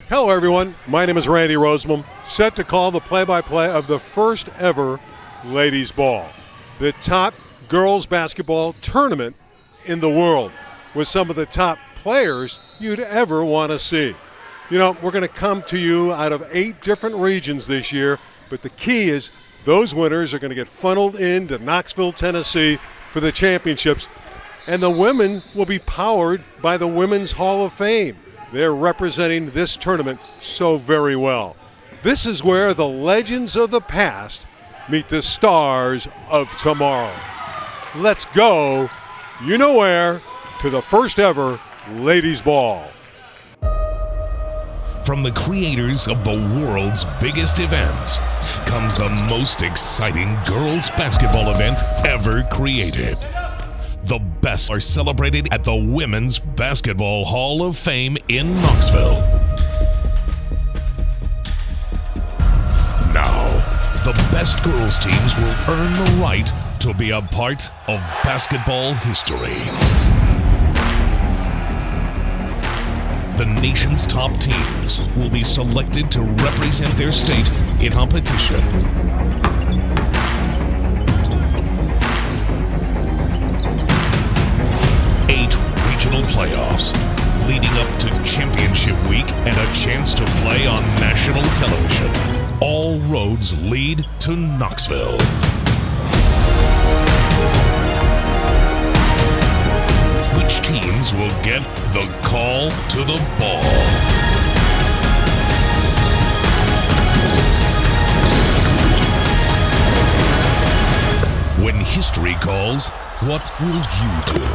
Hello, everyone. My name is Randy Rosemond, set to call the play-by-play of the first ever Ladies Ball, the top girls basketball tournament in the world, with some of the top players you'd ever want to see. You know, we're going to come to you out of 8 different regions this year, but the key is those winners are going to get funneled into Knoxville, Tennessee for the championships, and the women will be powered by the Women's Hall of Fame. They're representing this tournament so very well. This is where the legends of the past meet the stars of tomorrow. Let's go, you know where, to the first ever Ladies Ball. From the creators of the world's biggest events comes the most exciting girls basketball event ever created. The best are celebrated at the Women's Basketball Hall of Fame in Knoxville. Now, the best girls teams will earn the right to be a part of basketball history. The nation's top teams will be selected to represent their state in competition. 8 regional playoffs, leading up to championship week and a chance to play on national television. All roads lead to Knoxville. Which teams will get the call to the ball? When history calls, what will you do?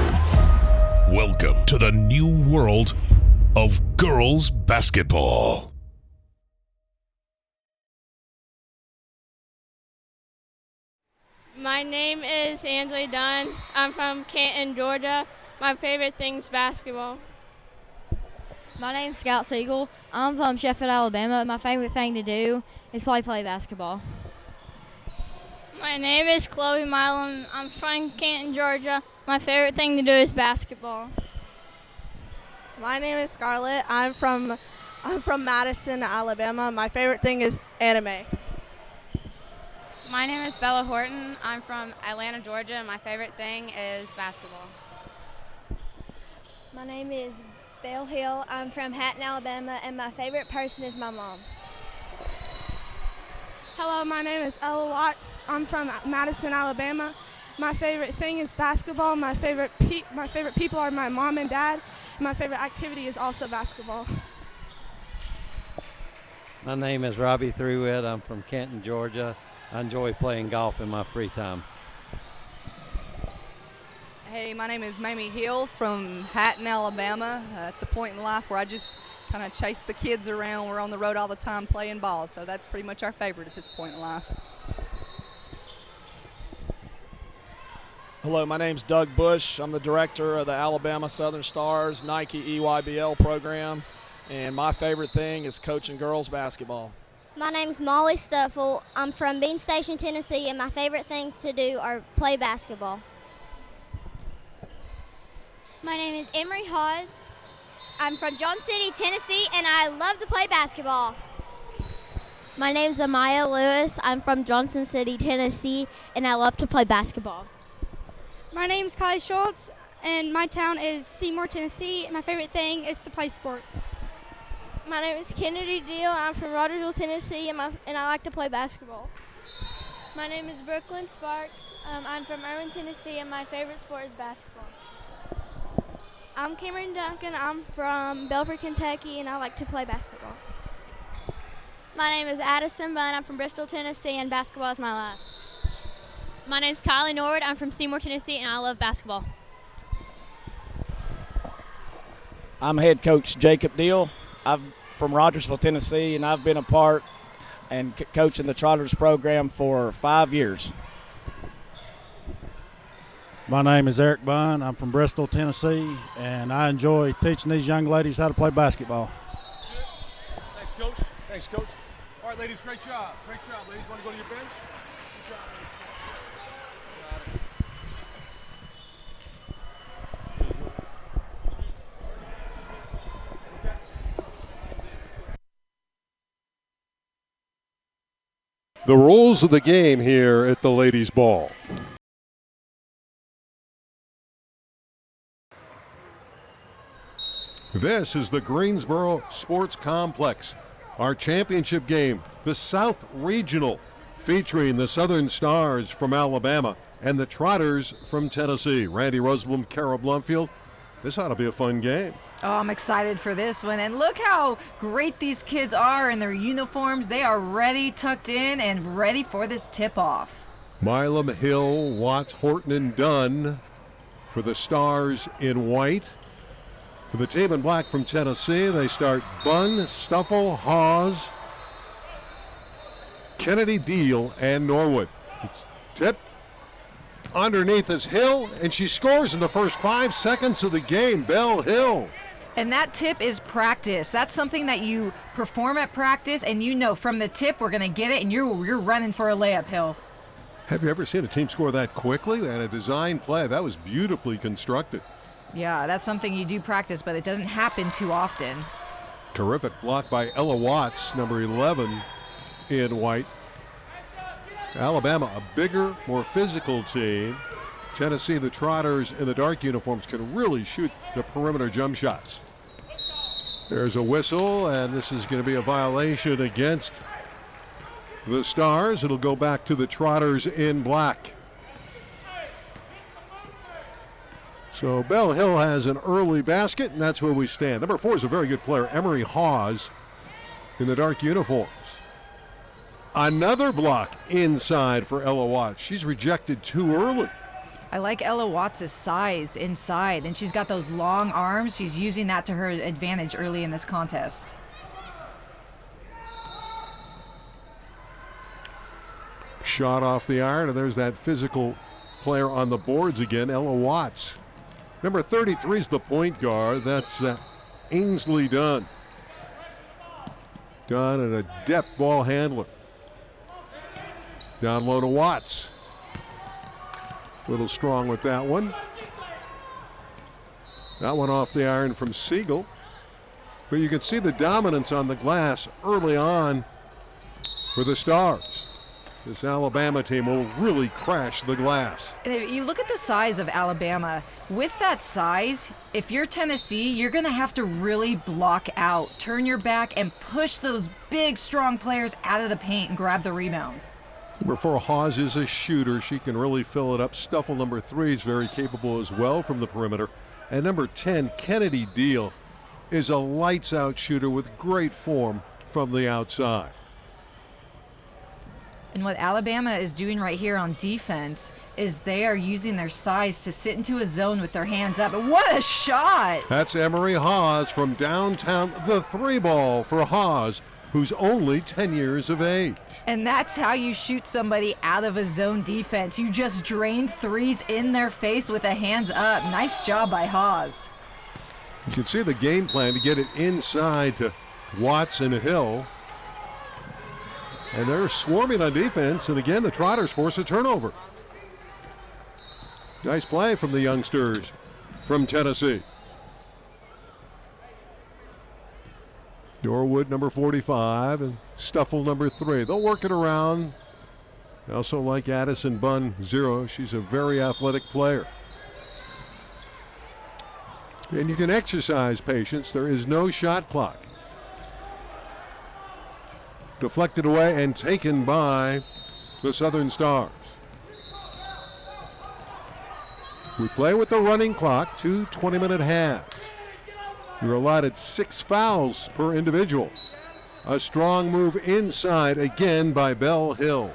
Welcome to the new world of girls basketball. My name is Angela Dunn. I'm from Canton, Georgia. My favorite thing's basketball. My name's Scout Siegel. I'm from Sheffield, Alabama. My favorite thing to do is play basketball. My name is Chloe Milam. I'm from Canton, Georgia. My favorite thing to do is basketball. My name is Scarlett. I'm from Madison, Alabama. My favorite thing is anime. My name is Bella Horton. I'm from Atlanta, Georgia, and my favorite thing is basketball. My name is Belle Hill. I'm from Hatton, Alabama, and my favorite person is my mom. Hello, my name is Ella Watts. I'm from Madison, Alabama. My favorite thing is basketball. My favorite people are my mom and dad. My favorite activity is also basketball. My name is Robbie Thruitt. I'm from Canton, Georgia. I enjoy playing golf in my free time. Hey, my name is Mamie Hill from Hatton, Alabama, at the point in life where I just kind of chase the kids around. We're on the road all the time playing ball, so that's pretty much our favorite at this point in life. Hello, my name's Doug Bush. I'm the director of the Alabama Southern Starz Nike EYBL program, and my favorite thing is coaching girls basketball. My name's Molly Stuffle. I'm from Bean Station, Tennessee, and my favorite things to do are play basketball. My name is Emery Hawes. I'm from Johnson City, Tennessee, and I love to play basketball. My name's Amaya Lewis. I'm from Johnson City, Tennessee, and I love to play basketball. My name's Kylie Schultz, and my town is Seymour, Tennessee, and my favorite thing is to play sports. My name is Kennedy Deal. I'm from Rogersville, Tennessee, and I like to play basketball. My name is Brooklyn Sparks. I'm from Irwin, Tennessee, and my favorite sport is basketball. I'm Cameron Duncan. I'm from Belford, Kentucky, and I like to play basketball. My name is Addison Bunn. I'm from Bristol, Tennessee, and basketball is my life. My name's Kylie Nord. I'm from Seymour, Tennessee, and I love basketball. I'm head coach Jacob Deal. I'm from Rogersville, Tennessee, and I've been a part and coaching the Trotters program for 5 years. My name is Eric Bunn. I'm from Bristol, Tennessee, and I enjoy teaching these young ladies how to play basketball. Thanks, Coach. Thanks, Coach. All right, ladies, great job. Great job. Ladies, want to go to your bench? Good job, ladies. The rules of the game here at the ladies' ball. This is the Greensboro Sports Complex. Our championship game, the South Regional, featuring the Southern Stars from Alabama and the Trotters from Tennessee. Randy Rosenblum, Carol Blumfield. This ought to be a fun game. Oh, I'm excited for this one. And look how great these kids are in their uniforms. They are ready, tucked in, and ready for this tip-off. Milam, Hill, Watts, Horton, and Dunn for the Stars in white. For the team in black from Tennessee, they start Bunn, Stuffle, Hawes, Kennedy, Deal, and Norwood. It's tip. Underneath is Hill, and she scores in the first 5 seconds of the game. Belle Hill. And that tip is practice. That's something that you perform at practice, and you know from the tip we're going to get it, and you're running for a layup, Hill. Have you ever seen a team score that quickly? And a design play. That was beautifully constructed. Yeah, that's something you do practice, but it doesn't happen too often. Terrific block by Ella Watts, number 11 in white. Alabama, a bigger, more physical team. Tennessee, the Trotters in the dark uniforms, can really shoot the perimeter jump shots. There's a whistle, and this is going to be a violation against the Stars. It'll go back to the Trotters in black. So Belle Hill has an early basket, and that's where we stand. Number 4 is a very good player, Emery Hawes, in the dark uniforms. Another block inside for Ella Watts. She's rejected too early. I like Ella Watts' size inside, and she's got those long arms. She's using that to her advantage early in this contest. Shot off the iron, and there's that physical player on the boards again, Ella Watts. Number 33 is the point guard. That's Ainsley Dunn. Dunn, an adept ball handler. Down low to Watts. A little strong with that one. That one off the iron from Siegel. But you can see the dominance on the glass early on for the Stars. This Alabama team will really crash the glass. And if you look at the size of Alabama, with that size, if you're Tennessee, you're going to have to really block out, turn your back, and push those big, strong players out of the paint and grab the rebound. Number 4, Hawes is a shooter. She can really fill it up. Stuffle, number 3, is very capable as well from the perimeter. And number 10, Kennedy Deal, is a lights-out shooter with great form from the outside. And what Alabama is doing right here on defense is they are using their size to sit into a zone with their hands up. And what a shot! That's Emery Hawes from downtown. The 3-ball for Hawes, who's only 10 years of age. And that's how you shoot somebody out of a zone defense. You just drain threes in their face with the hands up. Nice job by Hawes. You can see the game plan to get it inside to Watts and Hill. And they're swarming on defense, and again, the Trotters force a turnover. Nice play from the youngsters from Tennessee. Norwood, number 45, and Stuffle, number 3. They'll work it around. I also like Addison Bunn, 0. She's a very athletic player. And you can exercise patience. There is no shot clock. Deflected away and taken by the Southern Stars. We play with the running clock, 2 20-minute halves. You're allotted 6 fouls per individual. A strong move inside again by Belle Hill.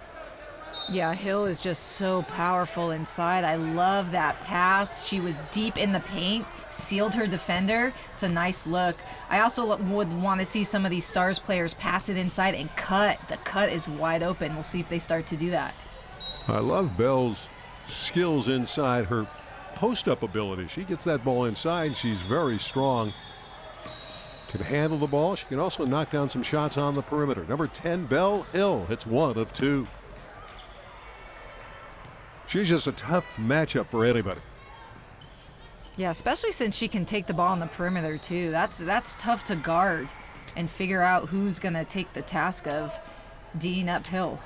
Yeah, Hill is just so powerful inside. I love that pass. She was deep in the paint, sealed her defender. It's a nice look. I also would want to see some of these Stars players pass it inside and cut. The cut is wide open. We'll see if they start to do that. I love Belle's skills inside, her post-up ability. She gets that ball inside. She's very strong. Can handle the ball. She can also knock down some shots on the perimeter. Number 10, Belle Hill. Hits 1 of 2. She's just a tough matchup for anybody. Yeah, especially since she can take the ball on the perimeter too. That's tough to guard and figure out who's going to take the task of D'ing uphill.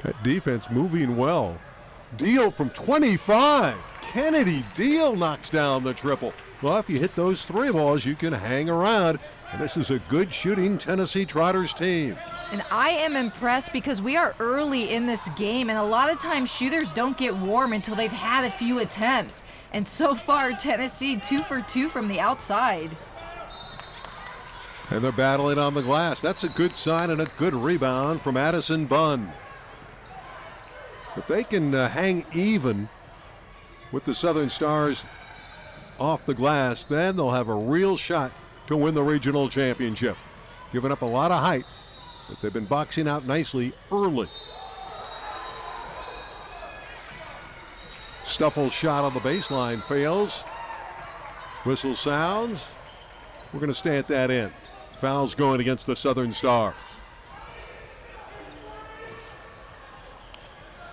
That defense moving well. Deal from 25. Kennedy Deal knocks down the triple. Well, if you hit those three balls, you can hang around. And this is a good shooting Tennessee Trotters team. And I am impressed because we are early in this game, and a lot of times shooters don't get warm until they've had a few attempts. And so far, Tennessee 2 for 2 from the outside. And they're battling on the glass. That's a good sign and a good rebound from Addison Bunn. If they can hang even with the Southern Stars off the glass, then they'll have a real shot to win the regional championship. Giving up a lot of height, but they've been boxing out nicely early. Stuffel's shot on the baseline fails. Whistle sounds. We're going to stay at that end. Foul's going against the Southern Stars.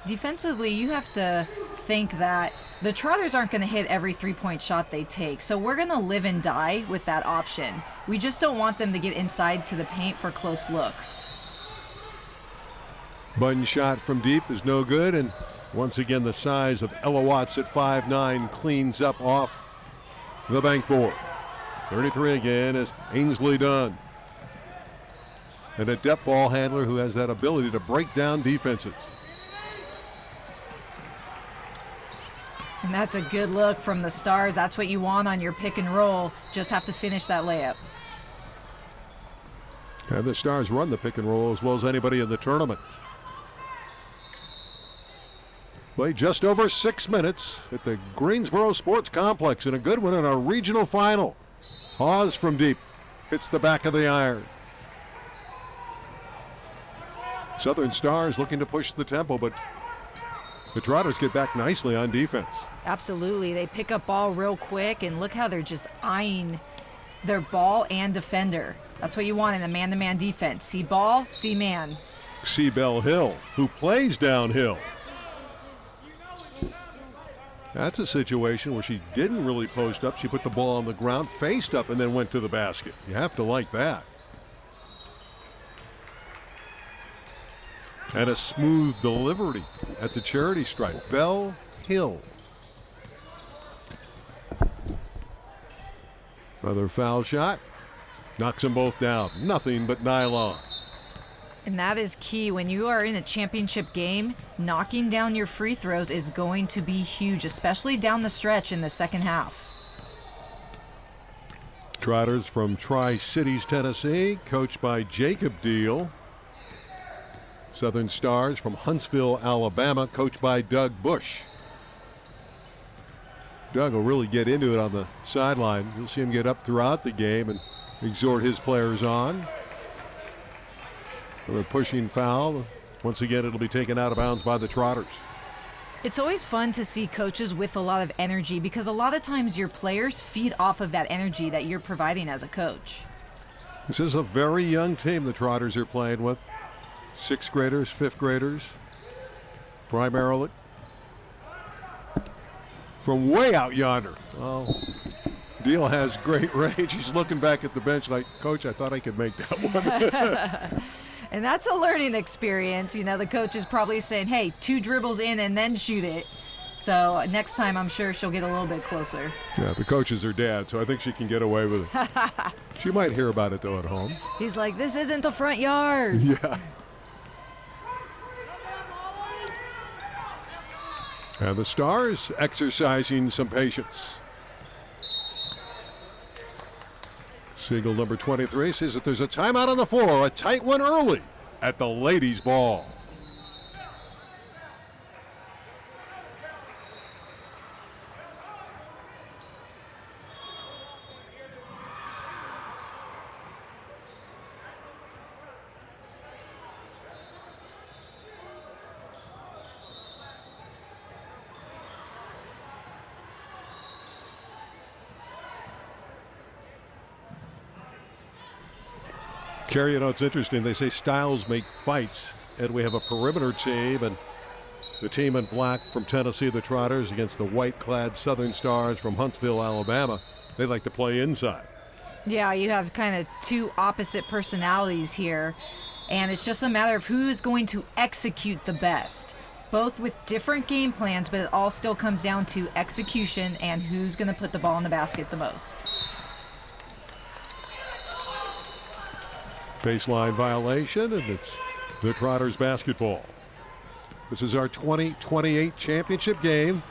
Defensively, you have to think that the Trotters aren't going to hit every three-point shot they take, so we're going to live and die with that option. We just don't want them to get inside to the paint for close looks. Bunn shot from deep is no good, and once again the size of Ella Watts at 5'9" cleans up off the bank board. 33 again is Ainsley Dunn. An adept ball handler who has that ability to break down defenses. And that's a good look from the Stars. That's what you want on your pick and roll. Just have to finish that layup. And the Stars run the pick and roll as well as anybody in the tournament. Played just over 6 minutes at the Greensboro Sports Complex in a good one in our regional final. Hawes from deep hits the back of the iron. Southern Stars looking to push the tempo, but the Trotters get back nicely on defense. Absolutely. They pick up ball real quick, and look how they're just eyeing their ball and defender. That's what you want in a man-to-man defense. See ball, see man. See Bell Hill, who plays downhill. That's a situation where she didn't really post up. She put the ball on the ground, faced up, and then went to the basket. You have to like that. And a smooth delivery at the charity stripe. Bell Hill. Another foul shot. Knocks them both down. Nothing but nylon. And that is key. When you are in a championship game, knocking down your free throws is going to be huge, especially down the stretch in the second half. Trotters from Tri-Cities, Tennessee, coached by Jacob Deal. Southern Stars from Huntsville, Alabama, coached by Doug Bush. Doug will really get into it on the sideline. You'll see him get up throughout the game and exhort his players on. For a pushing foul. Once again, it'll be taken out of bounds by the Trotters. It's always fun to see coaches with a lot of energy because a lot of times your players feed off of that energy that you're providing as a coach. This is a very young team the Trotters are playing with. 6th graders, 5th graders, primarily. From way out yonder. Oh, Deal has great range. He's looking back at the bench like, Coach, I thought I could make that one. And that's a learning experience. You know, the coach is probably saying, hey, 2 dribbles in and then shoot it. So next time I'm sure she'll get a little bit closer. Yeah, the coach is her dad, so I think she can get away with it. She might hear about it, though, at home. He's like, this isn't the front yard. Yeah. And the Stars exercising some patience. Siegel, number 23, says that there's a timeout on the floor, a tight one early at the ladies' ball. Kerry, you know, it's interesting. They say styles make fights, and we have a perimeter team, and the team in black from Tennessee, the Trotters, against the white-clad Southern Stars from Huntsville, Alabama. They like to play inside. Yeah, you have kind of 2 opposite personalities here. And it's just a matter of who is going to execute the best, both with different game plans, but it all still comes down to execution and who's going to put the ball in the basket the most. Baseline violation, and it's the Trotters basketball. This is our 2028 championship game.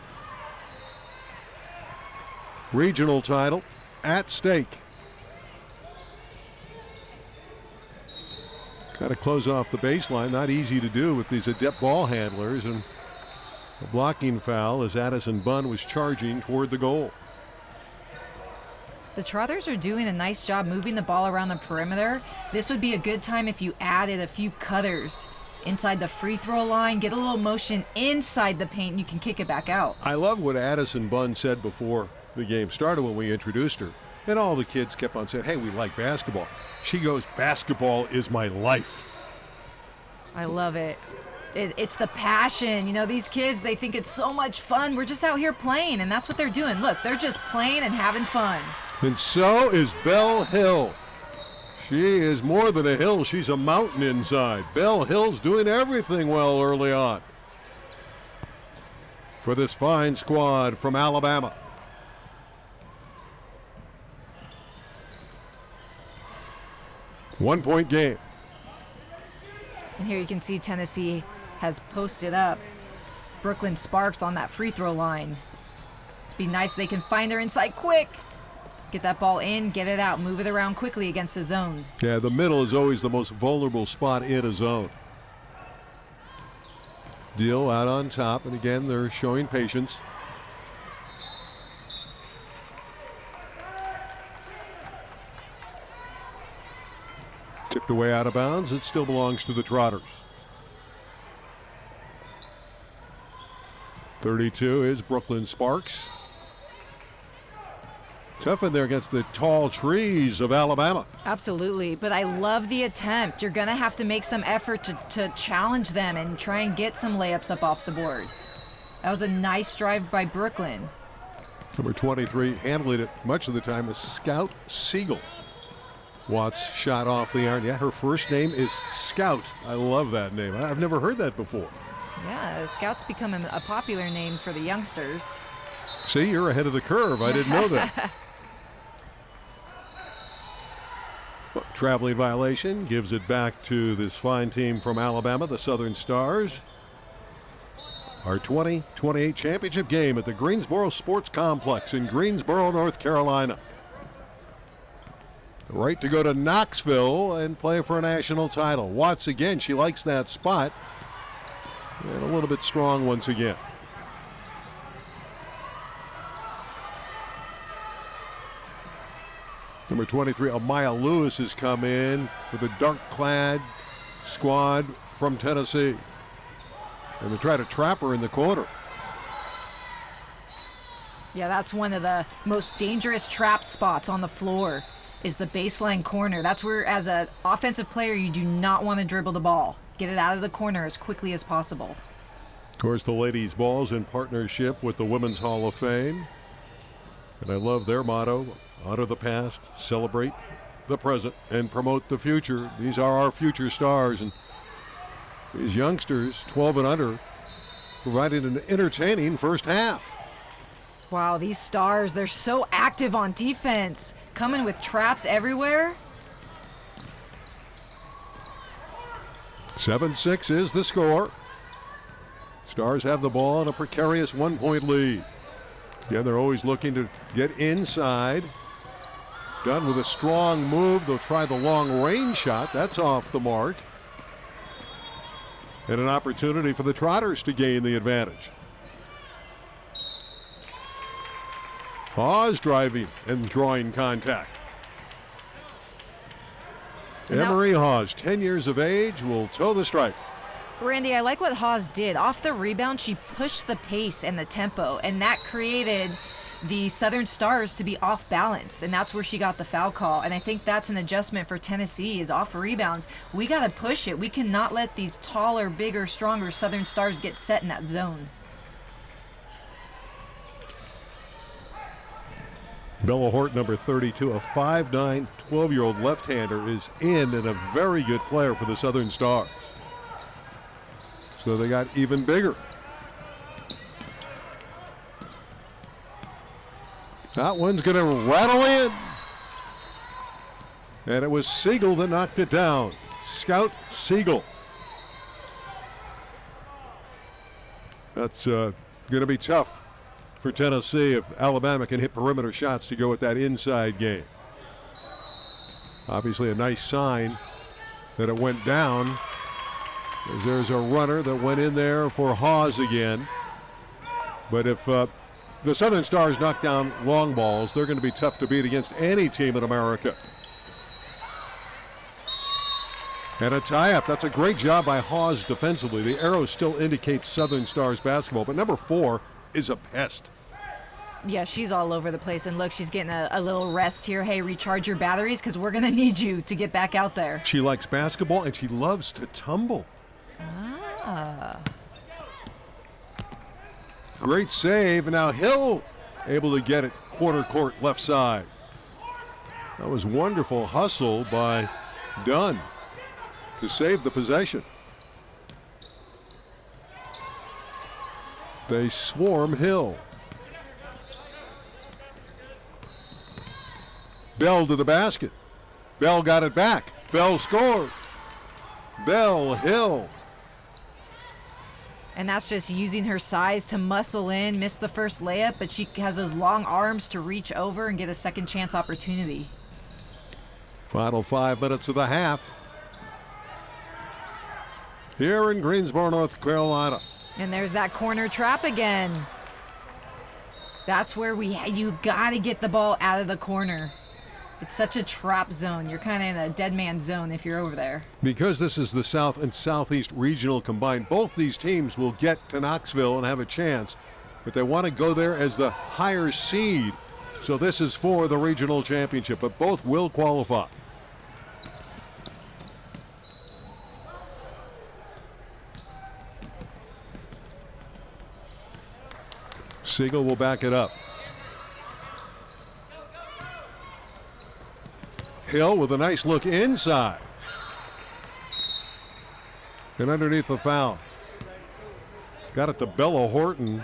Regional title at stake. Got to close off the baseline. Not easy to do with these adept ball handlers. And a blocking foul as Addison Bunn was charging toward the goal. The Trotters are doing a nice job moving the ball around the perimeter. This would be a good time if you added a few cutters inside the free throw line, get a little motion inside the paint, and you can kick it back out. I love what Addison Bunn said before the game started when we introduced her. And all the kids kept on saying, hey, we like basketball. She goes, basketball is my life. I love it. It's the passion. You know, these kids, they think it's so much fun. We're just out here playing, and that's what they're doing. Look, they're just playing and having fun. And so is Belle Hill. She is more than a hill. She's a mountain inside. Belle Hill's doing everything well early on for this fine squad from Alabama. One-point game. And here you can see Tennessee has posted up Brooklyn Sparks on that free throw line. It'd be nice if they can find her inside quick. Get that ball in, get it out, move it around quickly against the zone. Yeah, the middle is always the most vulnerable spot in a zone. Deal out on top, and again, they're showing patience. Tipped away out of bounds. It still belongs to the Trotters. 32 is Brooklyn Sparks. Tough in there against the tall trees of Alabama. Absolutely, but I love the attempt. You're going to have to make some effort to challenge them and try and get some layups up off the board. That was a nice drive by Brooklyn. Number 23 handling it much of the time is Scout Siegel. Watts shot off the iron. Yeah, her first name is Scout. I love that name. I've never heard that before. Yeah, Scout's become a popular name for the youngsters. See, you're ahead of the curve. I didn't know that. Traveling violation gives it back to this fine team from Alabama, the Southern Stars. Our 2028 championship game at the Greensboro Sports Complex in Greensboro, North Carolina. The right to go to Knoxville and play for a national title. Watts again, she likes that spot. And a little bit strong once again. Number 23, Amaya Lewis has come in for the dark-clad squad from Tennessee. And they try to trap her in the corner. Yeah, that's one of the most dangerous trap spots on the floor is the baseline corner. That's where, as an offensive player, you do not want to dribble the ball. Get it out of the corner as quickly as possible. Of course, the ladies' ball's in partnership with the Women's Hall of Fame. And I love their motto, honor the past, celebrate the present, and promote the future. These are our future stars. And these youngsters, 12 and under, provided an entertaining first half. Wow, these stars, they're so active on defense, coming with traps everywhere. 7-6 is the score. Stars have the ball in a precarious one-point lead. Again, they're always looking to get inside. Done with a strong move. They'll try the long range shot. That's off the mark. And an opportunity for the Trotters to gain the advantage. Hawes driving and drawing contact. Emery Hawes, 10 years of age, will toe the stripe. Randy, I like what Hawes did. Off the rebound, she pushed the pace and the tempo, and that created the Southern Stars to be off balance, and that's where she got the foul call. And I think that's an adjustment for Tennessee is off rebounds. We got to push it. We cannot let these taller, bigger, stronger Southern Stars get set in that zone. Bella Hort, number 32, a 5'9", 12-year-old left-hander, is in and a very good player for the Southern Stars. So they got even bigger. That one's going to rattle in. And it was Siegel that knocked it down. Scout Siegel. That's going to be tough for Tennessee if Alabama can hit perimeter shots to go with that inside game. Obviously a nice sign that it went down, as there's a runner that went in there for Hawes again. But if the Southern Stars knock down long balls, they're going to be tough to beat against any team in America. And a tie-up. That's a great job by Hawes defensively. The arrow still indicates Southern Stars basketball, but number 4 is a pest. Yeah, she's all over the place. And look, she's getting a little rest here. Hey, recharge your batteries because we're going to need you to get back out there. She likes basketball, and she loves to tumble. Ah. Great save. Now Hill able to get it corner court left side. That was wonderful hustle by Dunn to save the possession. They swarm Hill. Bell to the basket. Bell got it back. Bell scores. Bell, Hill. And that's just using her size to muscle in, miss the first layup, but she has those long arms to reach over and get a second chance opportunity. Final 5 minutes of the half. Here in Greensboro, North Carolina. And there's that corner trap again. That's where you got to get the ball out of the corner. It's such a trap zone. You're kind of in a dead man zone if you're over there. Because this is the South and Southeast Regional combined, both these teams will get to Knoxville and have a chance, but they want to go there as the higher seed. So this is for the regional championship, but both will qualify. Siegel will back it up. Hill with a nice look inside. And underneath the foul. Got it to Bella Horton.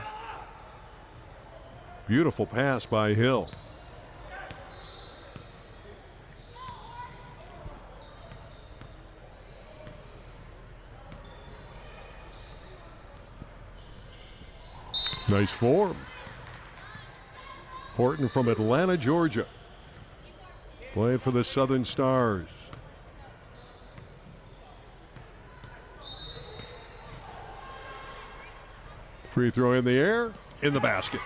Beautiful pass by Hill. Nice form. Horton from Atlanta, Georgia. Playing for the Southern Stars. Free throw in the air, in the basket.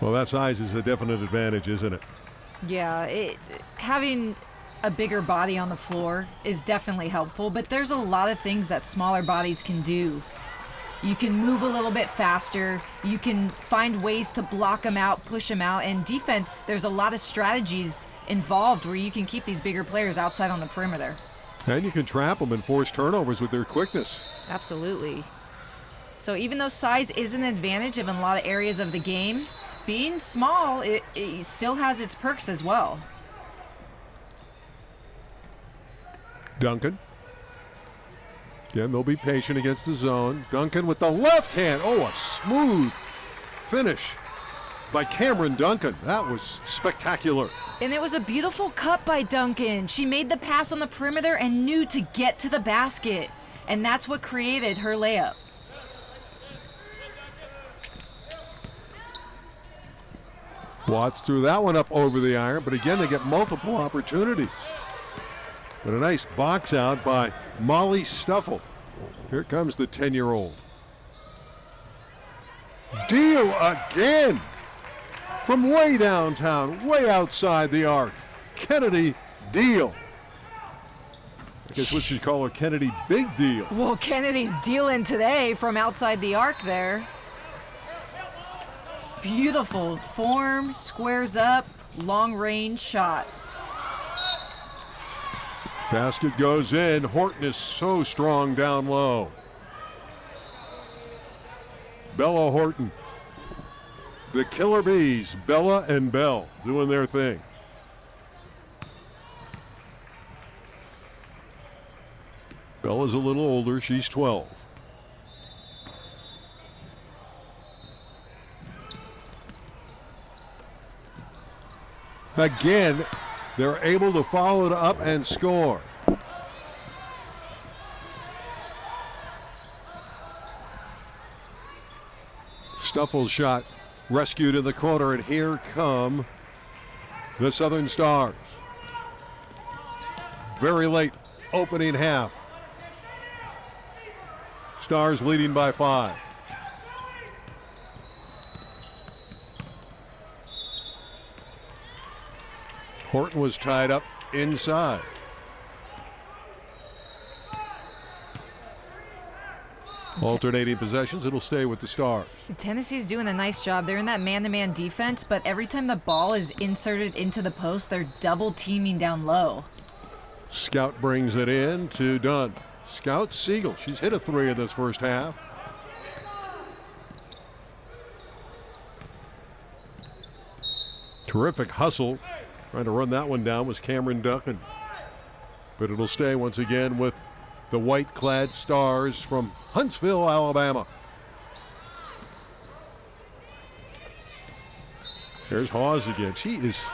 Well, that size is a definite advantage, isn't it? Yeah, having a bigger body on the floor is definitely helpful, but there's a lot of things that smaller bodies can do. You can move a little bit faster. You can find ways to block them out, push them out. And defense, there's a lot of strategies involved where you can keep these bigger players outside on the perimeter. And you can trap them and force turnovers with their quickness. Absolutely. So even though size is an advantage in a lot of areas of the game, being small, it still has its perks as well. Duncan. Again, they'll be patient against the zone. Duncan with the left hand. Oh, a smooth finish by Cameron Duncan. That was spectacular. And it was a beautiful cut by Duncan. She made the pass on the perimeter and knew to get to the basket. And that's what created her layup. Watts threw that one up over the iron, but again, they get multiple opportunities. But a nice box out by Molly Stuffle. Here comes the 10-year-old. Deal again from way downtown, way outside the arc. Kennedy Deal. I guess we should call her Kennedy Big Deal. Well, Kennedy's dealing today from outside the arc there. Beautiful form, squares up, long-range shots. Basket goes in. Horton is so strong down low. Bella Horton. The Killer Bees, Bella and Belle, doing their thing. Bella's a little older. She's 12. Again, they're able to follow it up and score. Stuffel's shot rescued in the corner, and here come the Southern Stars. Very late opening half. Stars leading by 5. Horton was tied up inside. Alternating possessions, it'll stay with the Stars. Tennessee's doing a nice job. They're in that man-to-man defense, but every time the ball is inserted into the post, they're double teaming down low. Scout brings it in to Dunn. Scout Siegel, she's hit a 3 in this first half. Terrific hustle. Trying to run that one down was Cameron Duncan. But it'll stay once again with the white-clad Stars from Huntsville, Alabama. There's Hawes again. She is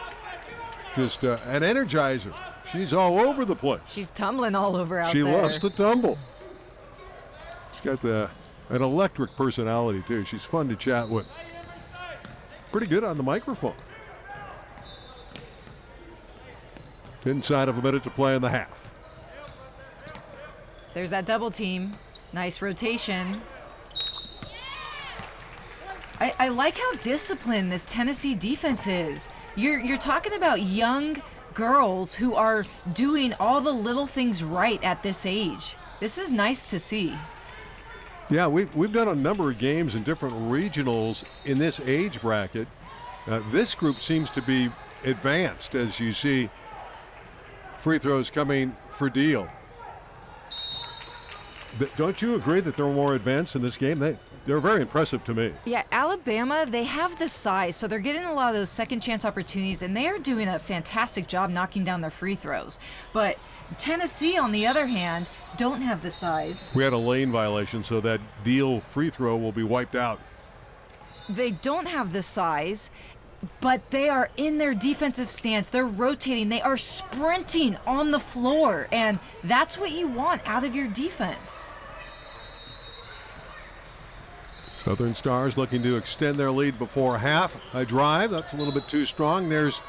just an energizer. She's all over the place. She's tumbling all over out there. She loves to tumble. She's got an electric personality, too. She's fun to chat with. Pretty good on the microphone. Inside of a minute to play in the half. There's that double team. Nice rotation. I like how disciplined this Tennessee defense is. You're talking about young girls who are doing all the little things right at this age. This is nice to see. Yeah, we've done a number of games in different regionals in this age bracket. This group seems to be advanced, as you see free throws coming for Deal. Don't you agree that they're more advanced in this game? They're very impressive to me. Yeah, Alabama, they have the size, so they're getting a lot of those second chance opportunities, and they are doing a fantastic job knocking down their free throws. But Tennessee, on the other hand, don't have the size. We had a lane violation, so that Deal free throw will be wiped out. They don't have the size, but they are in their defensive stance. They're rotating. They are sprinting on the floor, and that's what you want out of your defense. Southern Stars looking to extend their lead before half. A drive, that's a little bit too strong. There's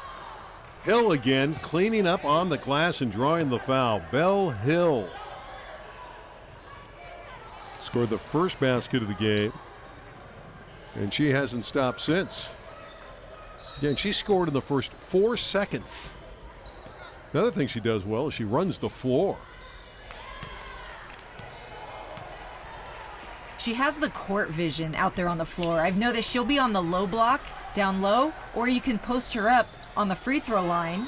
Hill again, cleaning up on the glass and drawing the foul. Belle Hill scored the first basket of the game, and she hasn't stopped since. Again, she scored in the first 4 seconds. Another thing she does well is she runs the floor. She has the court vision out there on the floor. I've noticed she'll be on the low block, down low, or you can post her up on the free throw line.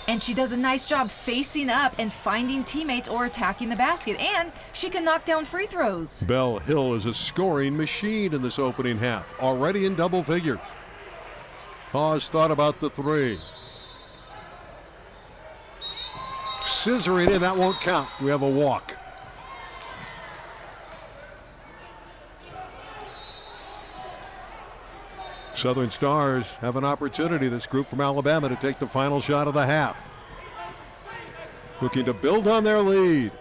And she does a nice job facing up and finding teammates or attacking the basket. And she can knock down free throws. Belle Hill is a scoring machine in this opening half, already in double figures. Hawes thought about the 3. Scissoring in, that won't count. We have a walk. Southern Stars have an opportunity, this group from Alabama, to take the final shot of the half. Looking to build on their lead.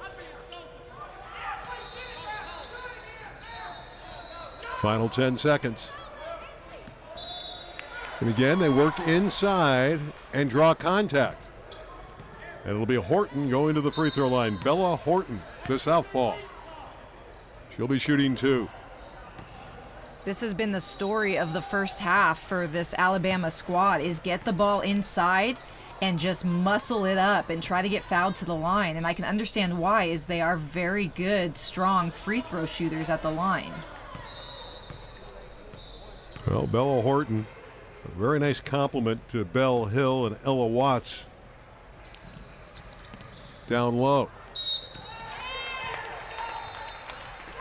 Final 10 seconds. And again, they work inside and draw contact. And it'll be Horton going to the free throw line. Bella Horton, the southpaw. She'll be shooting 2. This has been the story of the first half for this Alabama squad, is get the ball inside and just muscle it up and try to get fouled to the line. And I can understand why, as they are very good, strong free throw shooters at the line. Well, Bella Horton, a very nice compliment to Belle Hill and Ella Watts down low.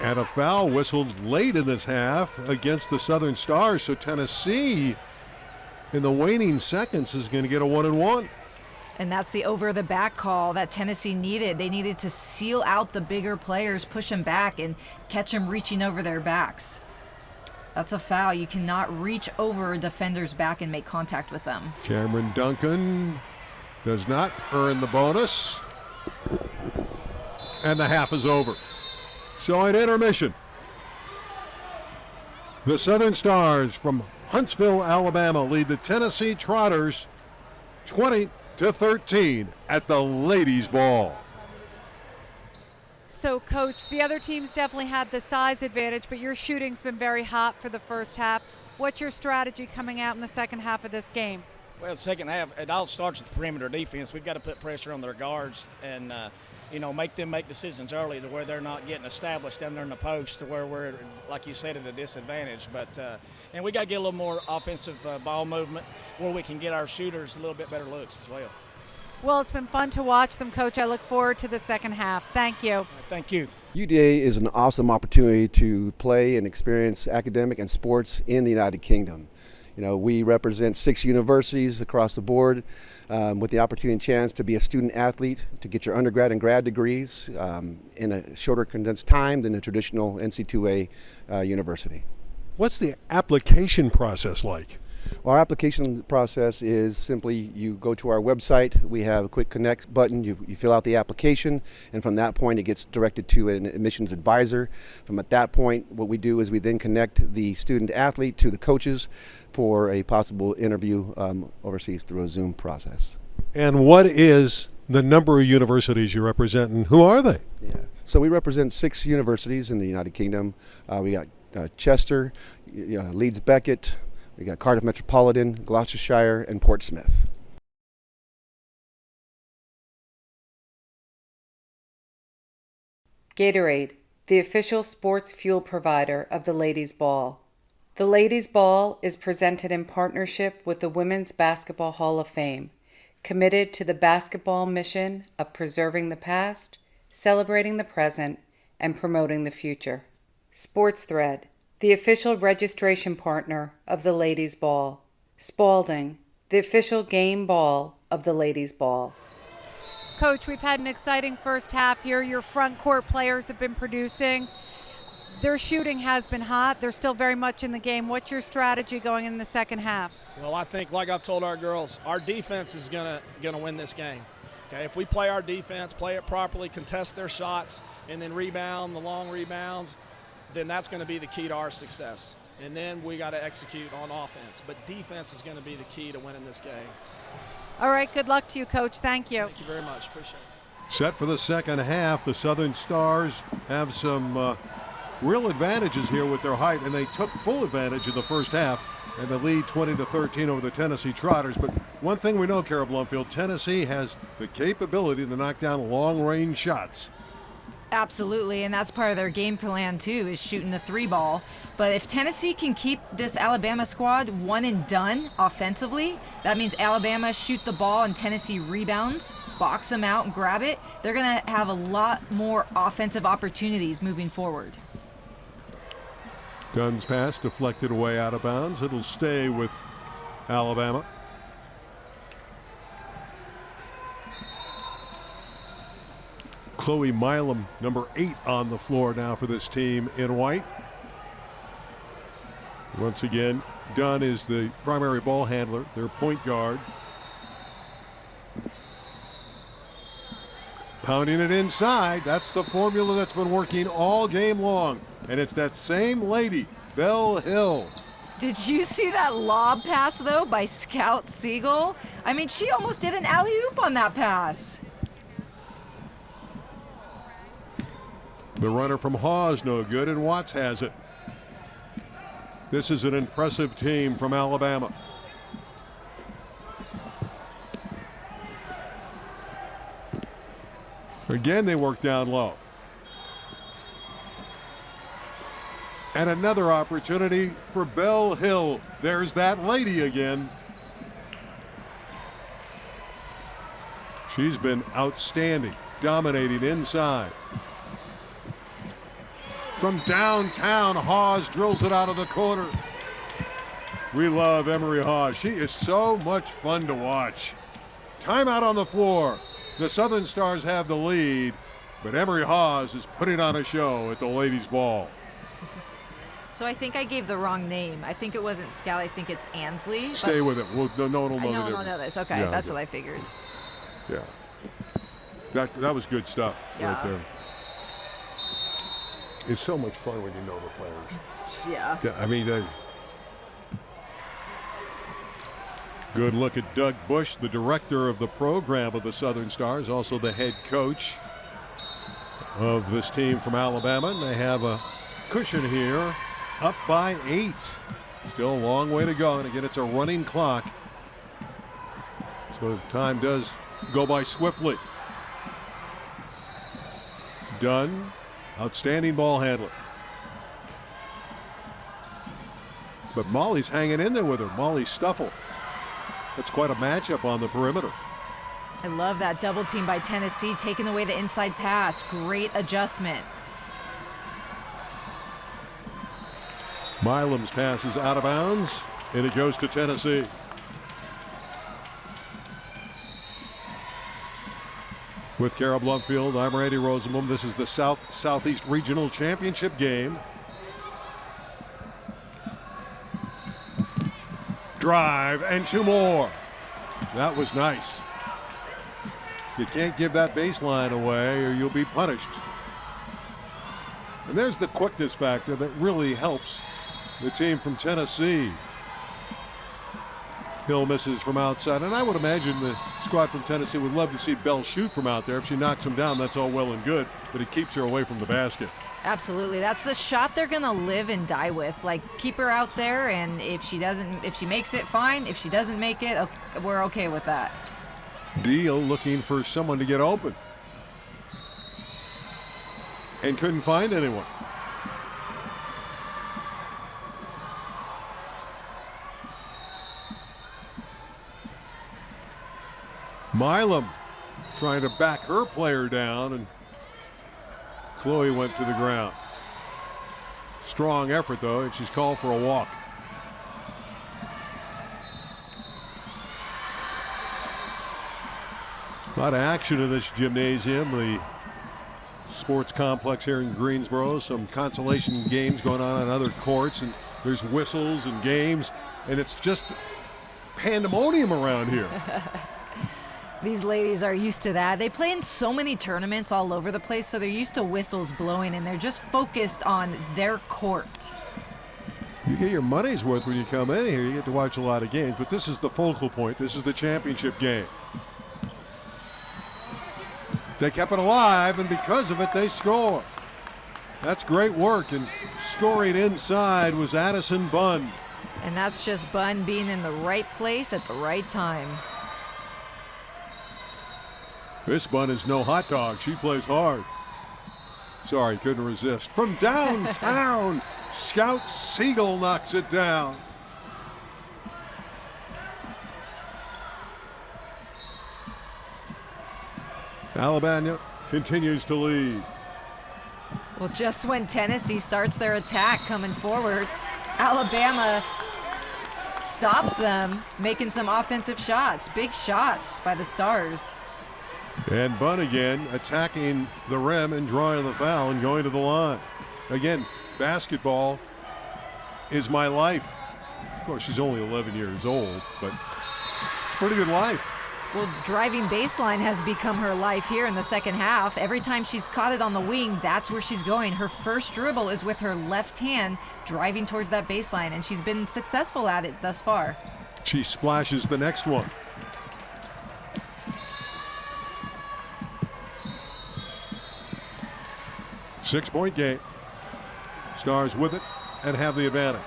And a foul whistled late in this half against the Southern Stars, so Tennessee in the waning seconds is going to get a 1-and-1. And that's the over-the-back call that Tennessee needed. They needed to seal out the bigger players, push them back, and catch them reaching over their backs. That's a foul. You cannot reach over a defender's back and make contact with them. Cameron Duncan does not earn the bonus. And the half is over. So at intermission, the Southern Stars from Huntsville, Alabama lead the Tennessee Trotters 20-13 at the ladies' ball. So, Coach, the other teams definitely had the size advantage, but your shooting's been very hot for the first half. What's your strategy coming out in the second half of this game? Well, the second half, it all starts with perimeter defense. We've got to put pressure on their guards and, make them make decisions early to where they're not getting established down there in the post to where we're, like you said, at a disadvantage. But and we got to get a little more offensive ball movement where we can get our shooters a little bit better looks as well. Well, it's been fun to watch them, Coach. I look forward to the second half. Thank you. Thank you. UDA is an awesome opportunity to play and experience academic and sports in the United Kingdom. We represent 6 universities across the board with the opportunity and chance to be a student athlete, to get your undergrad and grad degrees in a shorter condensed time than a traditional NC2A university. What's the application process like? Well, our application process is simply you go to our website, we have a quick connect button, you fill out the application, and from that point it gets directed to an admissions advisor. From at that point, what we do is we then connect the student athlete to the coaches for a possible interview overseas through a Zoom process. And what is the number of universities you represent, and who are they? Yeah. So we represent 6 universities in the United Kingdom. We got Chester, Leeds Beckett, we got Cardiff Metropolitan, Gloucestershire, and Portsmouth. Gatorade, the official sports fuel provider of the Ladies' Ball. The Ladies' Ball is presented in partnership with the Women's Basketball Hall of Fame, committed to the basketball mission of preserving the past, celebrating the present, and promoting the future. Sports Thread, the official registration partner of the Ladies' Ball. Spalding, the official game ball of the Ladies' Ball. Coach, we've had an exciting first half here. Your front court players have been producing. Their shooting has been hot. They're still very much in the game. What's your strategy going in the second half? Well, I think, like I've told our girls, our defense is gonna win this game. Okay, if we play our defense, play it properly, contest their shots, and then rebound the long rebounds, then that's going to be the key to our success. And then we got to execute on offense. But defense is going to be the key to winning this game. All right, good luck to you, Coach. Thank you. Thank you very much. Appreciate it. Set for the second half, the Southern Stars have some real advantages here with their height, and they took full advantage in the first half, and the lead 20-13 over the Tennessee Trotters. But one thing we know, Kara Blumfield, Tennessee has the capability to knock down long-range shots. Absolutely, and that's part of their game plan too, is shooting the 3-ball. But if Tennessee can keep this Alabama squad one and done offensively, that means Alabama shoot the ball and Tennessee rebounds, box them out and grab it. They're going to have a lot more offensive opportunities moving forward. Dunn's pass deflected away out of bounds. It'll stay with Alabama. Chloe Milam, number 8 on the floor now for this team in white. Once again, Dunn is the primary ball handler, their point guard. Pounding it inside. That's the formula that's been working all game long. And it's that same lady, Belle Hill. Did you see that lob pass, though, by Scout Siegel? I mean, she almost did an alley-oop on that pass. The runner from Hawes no good, and Watts has it. This is an impressive team from Alabama. Again, they work down low. And another opportunity for Belle Hill. There's that lady again. She's been outstanding, dominating inside. From downtown, Hawes drills it out of the corner. We love Emery Hawes. She is so much fun to watch. Timeout on the floor. The Southern Stars have the lead, but Emery Hawes is putting on a show at the ladies' ball. So I think I gave the wrong name. I think it wasn't Scout. I think it's Ansley. Stay with it. No one will know the difference. I don't know this. Okay, Yeah, that's okay. what I figured. Yeah. That was good stuff right there. It's so much fun when you know the players. Yeah. I mean, good look at Doug Bush, the director of the program of the Southern Stars, also the head coach of this team from Alabama. And they have a cushion here, up by 8. Still a long way to go. And again, it's a running clock. So time does go by swiftly. Dunn, outstanding ball handler. But Molly's hanging in there with her. Molly Stuffle. That's quite a matchup on the perimeter. I love that double team by Tennessee, taking away the inside pass. Great adjustment. Milam's pass is out of bounds, and it goes to Tennessee. With Carol Blumfield, I'm Randy Rosenbaum. This is the Southeast Regional Championship game. Drive and 2 more. That was nice. You can't give that baseline away or you'll be punished. And there's the quickness factor that really helps the team from Tennessee. Hill misses from outside, and I would imagine the squad from Tennessee would love to see Bell shoot from out there. If she knocks him down, that's all well and good, but it keeps her away from the basket. Absolutely. That's the shot they're going to live and die with. Like, keep her out there, and if she makes it, fine. If she doesn't make it, we're okay with that. Deal looking for someone to get open. And couldn't find anyone. Milam trying to back her player down, and Chloe went to the ground. Strong effort, though, and she's called for a walk. A lot of action in this gymnasium, the sports complex here in Greensboro. Some consolation games going on other courts, and there's whistles and games, and it's just pandemonium around here. These ladies are used to that. They play in so many tournaments all over the place, so they're used to whistles blowing, and they're just focused on their court. You get your money's worth when you come in here. You get to watch a lot of games, but this is the focal point. This is the championship game. They kept it alive, and because of it, they score. That's great work, and scoring inside was Addison Bunn. And that's just Bunn being in the right place at the right time. This Bunn is no hot dog. She plays hard. Sorry, couldn't resist. From downtown, Scout Siegel knocks it down. Alabama continues to lead. Well, just when Tennessee starts their attack coming forward, Alabama stops them, making some offensive shots. Big shots by the Stars. And Bunn again attacking the rim and drawing the foul and going to the line. Again, basketball is my life. Of course, she's only 11 years old, but it's a pretty good life. Well, driving baseline has become her life here in the second half. Every time she's caught it on the wing, that's where she's going. Her first dribble is with her left hand driving towards that baseline, and she's been successful at it thus far. She splashes the next one. Six-point game. Stars with it and have the advantage.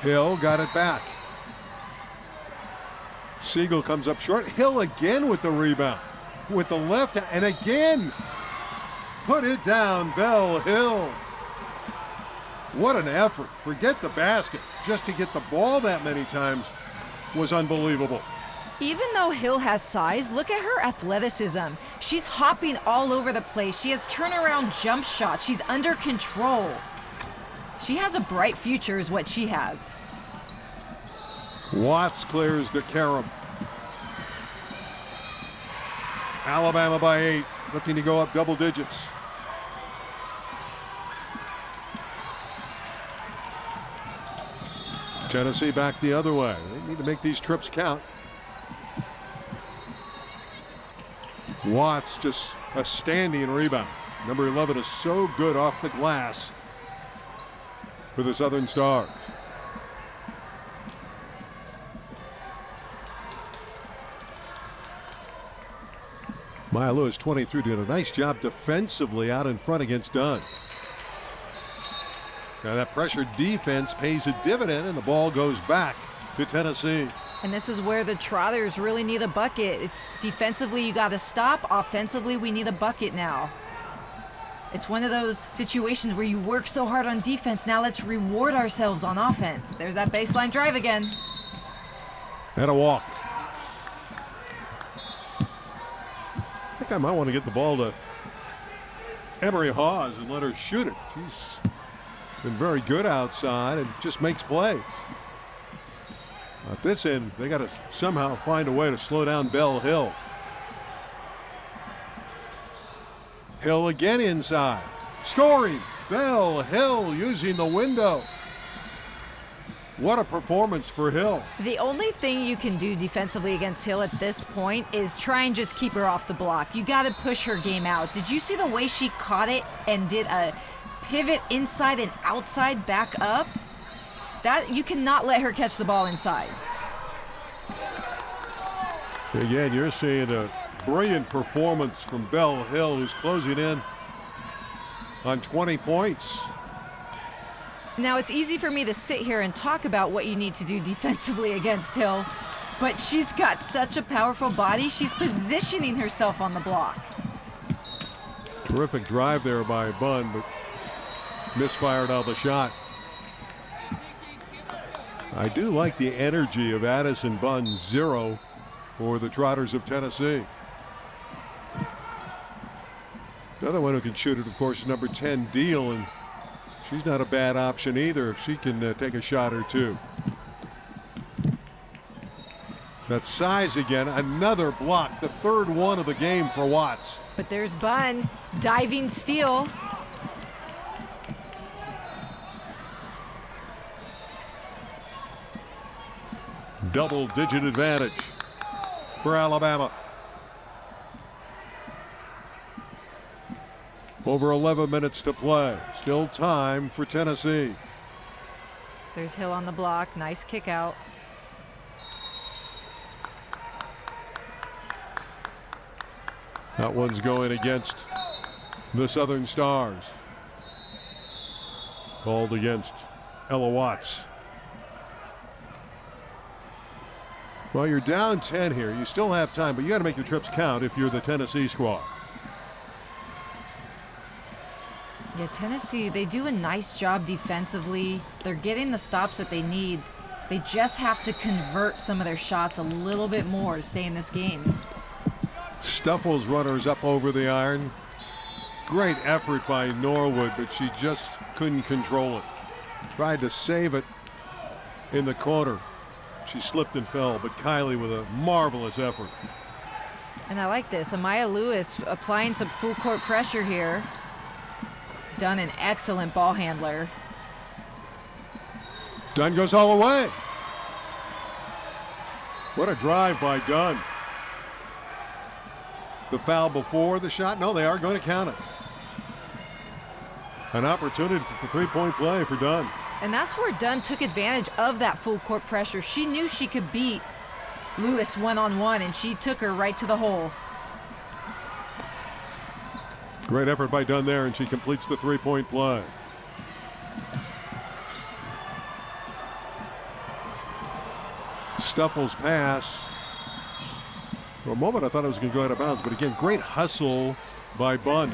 Hill got it back. Siegel comes up short. Hill again with the rebound. With the left, and again. Put it down, Bell Hill. What an effort. Forget the basket. Just to get the ball that many times was unbelievable. Even though Hill has size, look at her athleticism. She's hopping all over the place. She has turnaround jump shots. She's under control. She has a bright future is what she has. Watts clears the carom. Alabama by 8, looking to go up double digits. Tennessee back the other way. They need to make these trips count. Watts just a standing rebound. Number 11 is so good off the glass for the Southern Stars. Maya Lewis, 23, did a nice job defensively out in front against Dunn. Now that pressure defense pays a dividend, and the ball goes back to Tennessee. And this is where the Trotters really need a bucket. It's defensively, you got to stop. Offensively, we need a bucket now. It's one of those situations where you work so hard on defense. Now let's reward ourselves on offense. There's that baseline drive again. And a walk. I think I might want to get the ball to Emery Hawes and let her shoot it. She's been very good outside and just makes plays. At this end, they got to somehow find a way to slow down Belle Hill. Hill again inside. Scoring. Belle Hill using the window. What a performance for Hill. The only thing you can do defensively against Hill at this point is try and just keep her off the block. You got to push her game out. Did you see the way she caught it and did a pivot inside and outside back up? That you cannot let her catch the ball inside. Again, you're seeing a brilliant performance from Belle Hill, who's closing in on 20 points. Now, it's easy for me to sit here and talk about what you need to do defensively against Hill, but she's got such a powerful body. She's positioning herself on the block. Terrific drive there by Bunn, but misfired out the shot. I do like the energy of Addison Bunn, 0 for the Trotters of Tennessee. The other one who can shoot it, of course, is number 10, Deal, and she's not a bad option either if she can take a shot or two. That size again, another block, the third one of the game for Watts. But there's Bunn, diving steal. Double-digit advantage for Alabama. Over 11 minutes to play. Still time for Tennessee. There's Hill on the block. Nice kick out. That one's going against the Southern Stars. Called against Ella Watts. Well, you're down 10 here. You still have time, but you got to make your trips count if you're the Tennessee squad. Yeah, Tennessee, they do a nice job defensively. They're getting the stops that they need. They just have to convert some of their shots a little bit more to stay in this game. Stuffle's runners up over the iron. Great effort by Norwood, but she just couldn't control it. Tried to save it in the corner. She slipped and fell, but Kylie with a marvelous effort. And I like this. Amaya Lewis applying some full court pressure here. Dunn, an excellent ball handler. Dunn goes all the way. What a drive by Dunn. The foul before the shot? No, they are going to count it. An opportunity for three-point play for Dunn. And that's where Dunn took advantage of that full court pressure. She knew she could beat Lewis one-on-one, and she took her right to the hole. Great effort by Dunn there, and she completes the three-point play. Stuffle's pass. For a moment, I thought it was going to go out of bounds, but again, great hustle by Bunn.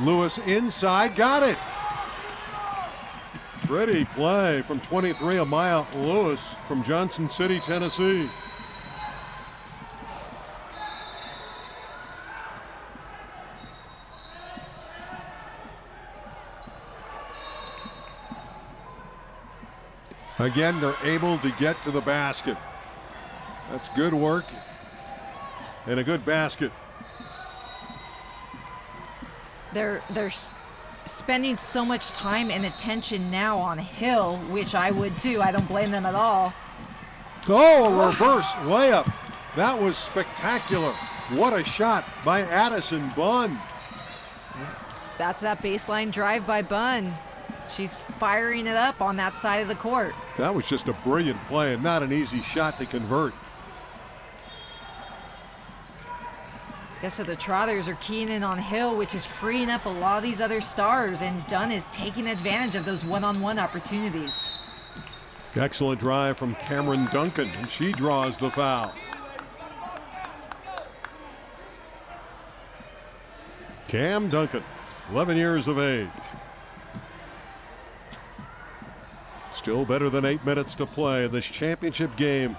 Lewis inside, got it. Pretty play from 23, Amaya Lewis from Johnson City, Tennessee. Again, they're able to get to the basket. That's good work and a good basket. They're spending so much time and attention now on Hill, which I would too. I don't blame them at all. Oh, a reverse layup. That was spectacular. What a shot by Addison Bunn. That's that baseline drive by Bunn. She's firing it up on that side of the court. That was just a brilliant play and not an easy shot to convert. Yeah, so the Trotters are keying in on Hill, which is freeing up a lot of these other stars, and Dunn is taking advantage of those one-on-one opportunities. Excellent drive from Cameron Duncan, and she draws the foul. Cam Duncan, 11 years of age. Still better than 8 minutes to play in this championship game.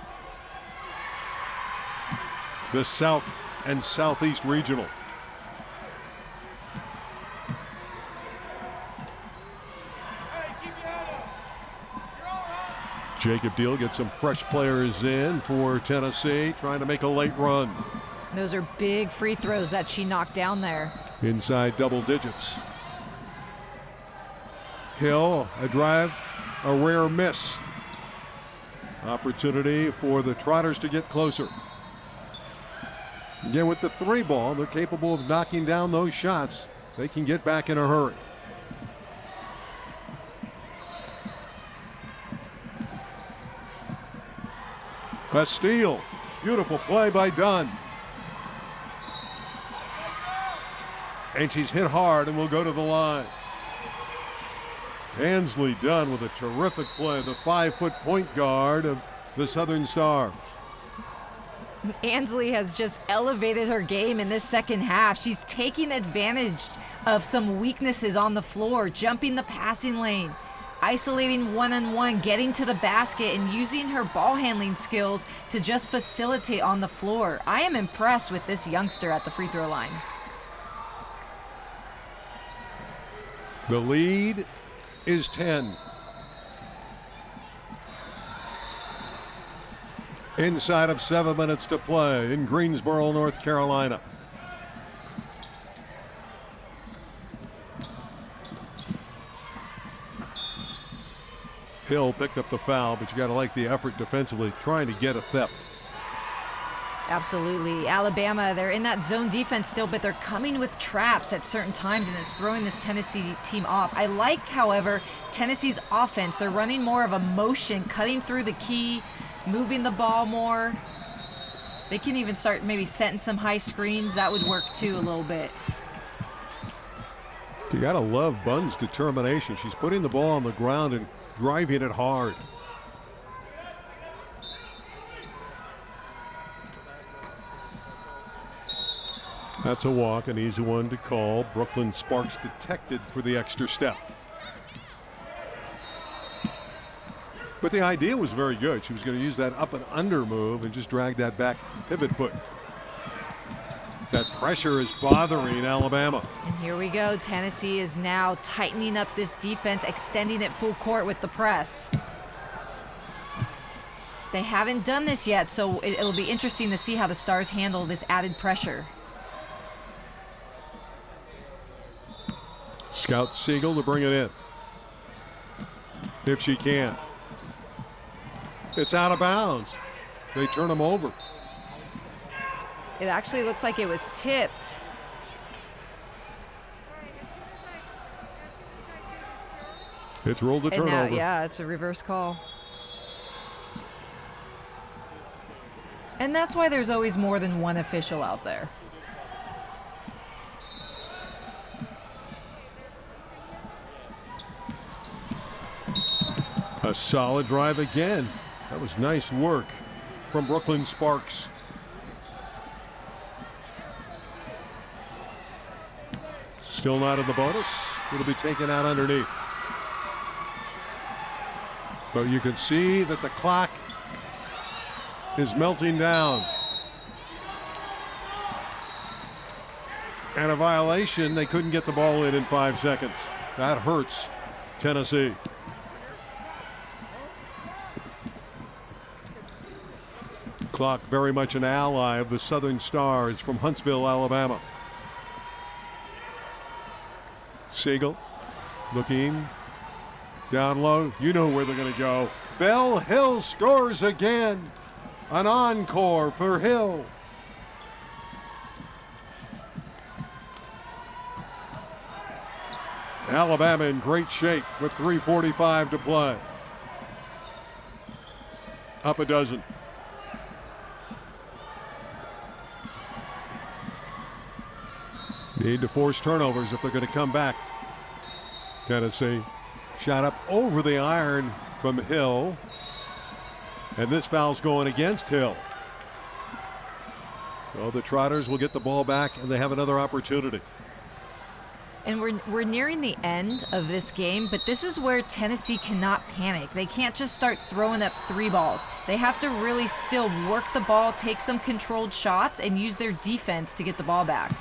The South and Southeast Regional. Jacob Deal gets some fresh players in for Tennessee, trying to make a late run. Those are big free throws that she knocked down there. Inside double digits. Hill, a drive, a rare miss. Opportunity for the Trotters to get closer. Again, with the 3 ball, they're capable of knocking down those shots. They can get back in a hurry. A steal. Beautiful play by Dunn. And she's hit hard and will go to the line. Ansley Dunn with a terrific play, the 5-foot point guard of the Southern Stars. Ansley has just elevated her game in this second half. She's taking advantage of some weaknesses on the floor, jumping the passing lane, isolating one-on-one, getting to the basket, and using her ball handling skills to just facilitate on the floor. I am impressed with this youngster at the free throw line. The lead is 10. Inside of 7 minutes to play in Greensboro, North Carolina. Hill picked up the foul, but you got to like the effort defensively, trying to get a theft. Absolutely. Alabama, they're in that zone defense still, but they're coming with traps at certain times, and it's throwing this Tennessee team off. I like, however, Tennessee's offense. They're running more of a motion, cutting through the key, moving the ball more. They can even start maybe setting some high screens. That would work too a little bit. You got to love Bunn's determination. She's putting the ball on the ground and driving it hard. That's a walk, an easy one to call. Brooklyn Sparks detected for the extra step. But the idea was very good. She was going to use that up and under move and just drag that back pivot foot. That pressure is bothering Alabama. And here we go. Tennessee is now tightening up this defense, extending it full court with the press. They haven't done this yet, so it'll be interesting to see how the Stars handle this added pressure. Scout Siegel to bring it in. If she can. It's out of bounds. They turn them over. It actually looks like it was tipped. It's ruled a turnover. And now, yeah, it's a reverse call. And that's why there's always more than one official out there. A solid drive again. That was nice work from Brooklyn Sparks. Still not in the bonus. It'll be taken out underneath. But you can see that the clock is melting down. And a violation. They couldn't get the ball in 5 seconds. That hurts Tennessee. Clock very much an ally of the Southern Stars from Huntsville, Alabama. Siegel looking down low. You know where they're going to go. Bell Hill scores again. An encore for Hill. Alabama in great shape with 3:45 to play. Up a dozen. Need to force turnovers if they're going to come back. Tennessee shot up over the iron from Hill. And this foul's going against Hill. So the Trotters will get the ball back and they have another opportunity. And we're nearing the end of this game, but this is where Tennessee cannot panic. They can't just start throwing up three balls. They have to really still work the ball, take some controlled shots, and use their defense to get the ball back.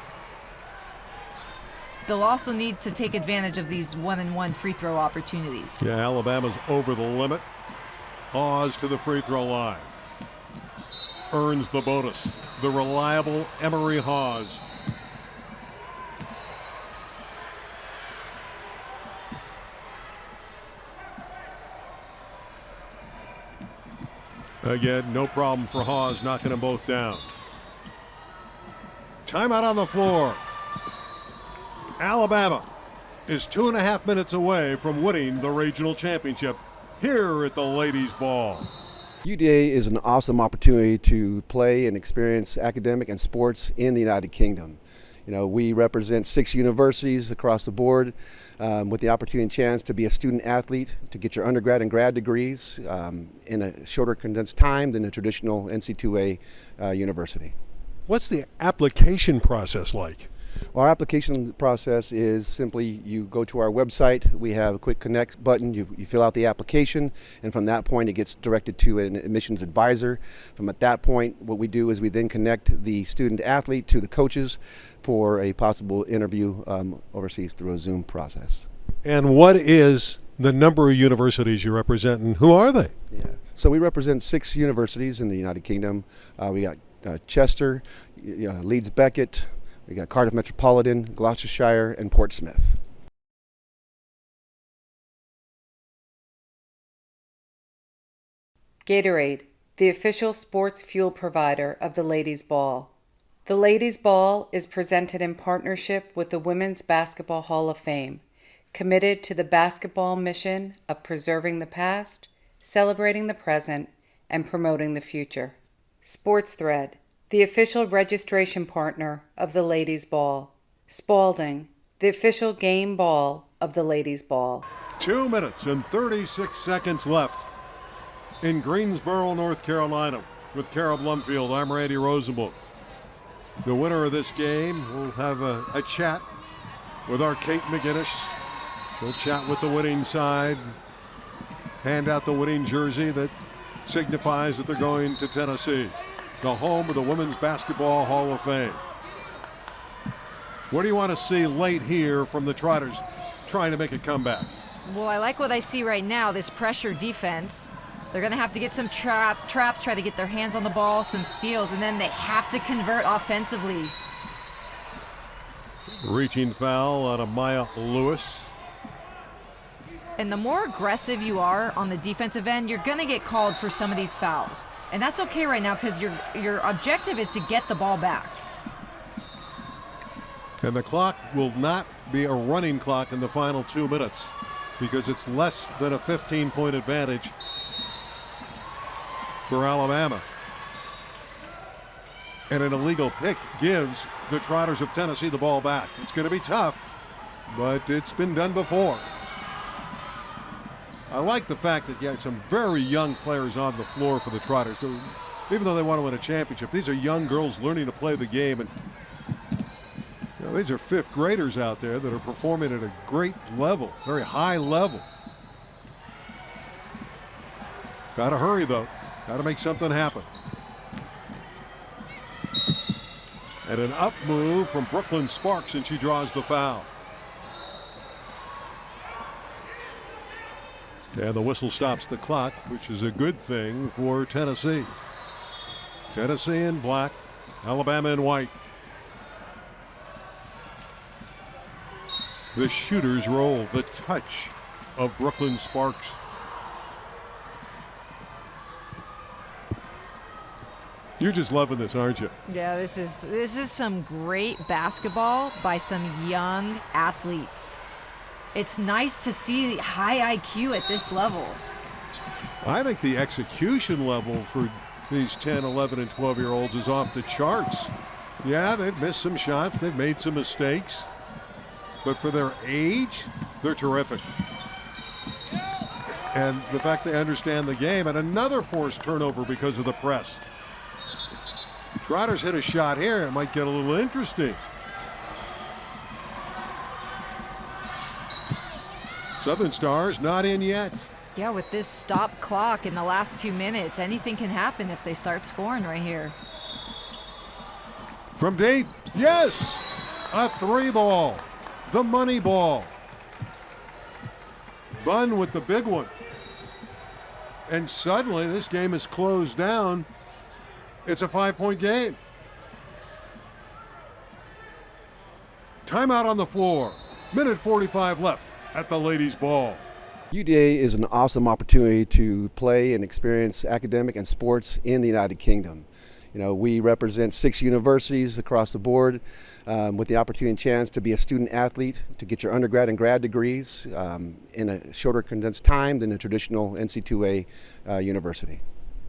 They'll also need to take advantage of these one-and-one free throw opportunities. Yeah, Alabama's over the limit. Hawes to the free throw line. Earns the bonus. The reliable Emory Hawes. Again, no problem for Hawes knocking them both down. Timeout on the floor. Alabama is 2.5 minutes away from winning the regional championship here at the Ladies Ball. UDA is an awesome opportunity to play and experience academic and sports in the United Kingdom. You know, we represent 6 universities across the board with the opportunity and chance to be a student athlete, to get your undergrad and grad degrees in a shorter condensed time than a traditional NC2A university. What's the application process like? Well, our application process is simply you go to our website, we have a quick connect button, you fill out the application, and from that point it gets directed to an admissions advisor. From at that point, what we do is we then connect the student athlete to the coaches for a possible interview overseas through a Zoom process. And what is the number of universities you represent, and who are they? Yeah. So we represent 6 universities in the United Kingdom. We got Chester, Leeds Beckett, we got Cardiff Metropolitan, Gloucestershire, and Portsmouth. Gatorade, the official sports fuel provider of the Ladies Ball. The Ladies Ball is presented in partnership with the Women's Basketball Hall of Fame, committed to the basketball mission of preserving the past, celebrating the present, and promoting the future. Sports Thread, the official registration partner of the Ladies Ball. Spalding, the official game ball of the Ladies Ball. 2 minutes and 36 seconds left in Greensboro, North Carolina. With Cara Blumfield, I'm Randy Rosenblum. The winner of this game will have a chat with our Kate McGinnis. She'll chat with the winning side, hand out the winning jersey that signifies that they're going to Tennessee, the home of the Women's Basketball Hall of Fame. What do you want to see late here from the Trotters trying to make a comeback? Well, I like what I see right now, this pressure defense. They're going to have to get some traps, try to get their hands on the ball, some steals, and then they have to convert offensively. Reaching foul on Amaya Lewis. And the more aggressive you are on the defensive end, you're going to get called for some of these fouls. And that's okay right now because your objective is to get the ball back. And the clock will not be a running clock in the final 2 minutes because it's less than a 15-point advantage for Alabama. And an illegal pick gives the Trotters of Tennessee the ball back. It's going to be tough, but it's been done before. I like the fact that you have some very young players on the floor for the Trotters. So even though they want to win a championship, these are young girls learning to play the game. And you know, these are 5th graders out there that are performing at a great level, very high level. Got to hurry, though. Got to make something happen. And an up move from Brooklyn Sparks, and she draws the foul. And the whistle stops the clock, which is a good thing for Tennessee. Tennessee in black, Alabama in white. The shooters roll, the touch of Brooklyn Sparks. You're just loving this, aren't you? Yeah, this is some great basketball by some young athletes. It's nice to see high IQ at this level. I think the execution level for these 10, 11, and 12-year-olds is off the charts. Yeah, they've missed some shots. They've made some mistakes. But for their age, they're terrific. And the fact they understand the game, and another forced turnover because of the press. Trotters hit a shot here. It might get a little interesting. Southern Stars not in yet. Yeah, with this stop clock in the last 2 minutes, anything can happen if they start scoring right here. From deep, yes! A 3-ball. The money ball. Bunn with the big one. And suddenly this game is closed down. It's a 5-point game. Timeout on the floor. Minute 45 left at the ladies' ball. UDA is an awesome opportunity to play and experience academic and sports in the United Kingdom. You know, we represent 6 universities across the board with the opportunity and chance to be a student athlete, to get your undergrad and grad degrees in a shorter condensed time than a traditional NC2A university.